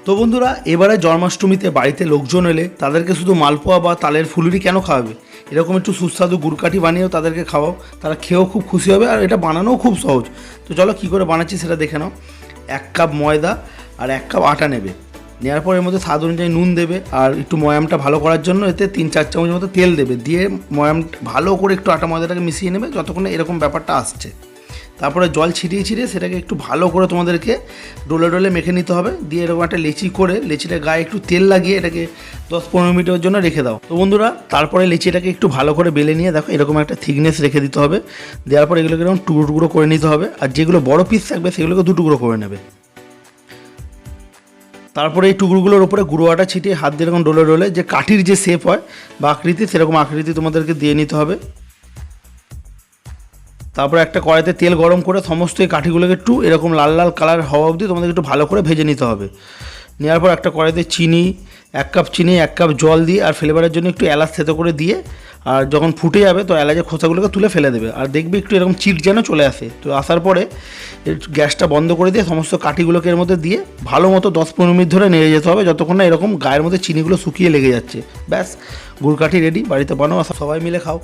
তো বন্ধুরা, এবারে জন্মাষ্টমীতে বাড়িতে লোকজন এলে তাদেরকে শুধু মালপোয়া বা তালের ফুলুরি কেন খাওয়াবে, এরকম একটু সুস্বাদু গুড়কাঠি বানিয়েও তাদেরকে খাওয়াও, তারা খেয়েও খুব খুশি হবে। আর এটা বানানোও খুব সহজ। তো চলো কী করে বানাচ্ছি সেটা দেখে নাও। 1 কাপ ময়দা আর 1 কাপ আটা নেবে। নেওয়ার পর এর মধ্যে স্বাদ অনুযায়ী নুন দেবে, আর একটু ময়ামটা ভালো করার জন্য এতে 3-4 চামচের মতো তেল দেবে। দিয়ে ময়াম ভালো করে একটু আটা ময়দাটাকে মিশিয়ে নেবে যতক্ষণ এরকম ব্যাপারটা আসছে। তারপরে জল ছিটিয়ে ছিটিয়ে সেটাকে একটু ভালো করে তোমাদেরকে ডোলে ডোলে মেখে নিতে হবে। দিয়ে এরকম একটা লেচি করে লেচিটার গায়ে একটু তেল লাগিয়ে এটাকে 10-15 মিনিটের জন্য রেখে দাও। তো বন্ধুরা, তারপরে লেচিটাকে একটু ভালো করে বেলে নিয়ে দেখো এরকম একটা থিকনেস রেখে দিতে হবে। দেওয়ার পর এগুলোকে এরকম টুকরো টুকরো করে নিতে হবে, আর যেগুলো বড় পিস থাকবে সেগুলোকে 2 টুকরো করে নেবে। তারপরে এই টুকরোগুলোর উপরে গুঁড়ো আটা ছিটিয়ে হাত দিয়ে এরকম ডোলে ডোলে যে কাঠির যে শেপ হয় বা আকৃতি, সেরকম আকৃতি তোমাদেরকে দিয়ে নিতে হবে। তারপরে একটা কড়াইতে তেল গরম করে সমস্ত এই কাঠিগুলোকে একটু এরকম লাল লাল কালার হওয়া অবধি তোমাদেরকে একটু ভালো করে ভেজে নিতে হবে। নেওয়ার পর একটা কড়াইতে চিনি, 1 কাপ চিনি, 1 কাপ জল দিয়ে আর ফ্লেভারের জন্য একটু এলাচ থেতো করে দিয়ে, আর যখন ফুটে যাবে তো এলাচের খোসাগুলোকে তুলে ফেলে দেবে। আর দেখবে একটু এরকম চিট যেন চলে আসে। তো আসার পরে গ্যাসটা বন্ধ করে দিয়ে সমস্ত কাঠিগুলোকে এর মধ্যে দিয়ে ভালো মতো 10-15 মিনিট ধরে নেড়ে যেতে হবে যতক্ষণ না এরকম গায়ের মধ্যে চিনিগুলো শুকিয়ে লেগে যাচ্ছে। ব্যাস, গুড় কাঠি রেডি। বাড়িতে বানাও, সবাই মিলে খাও।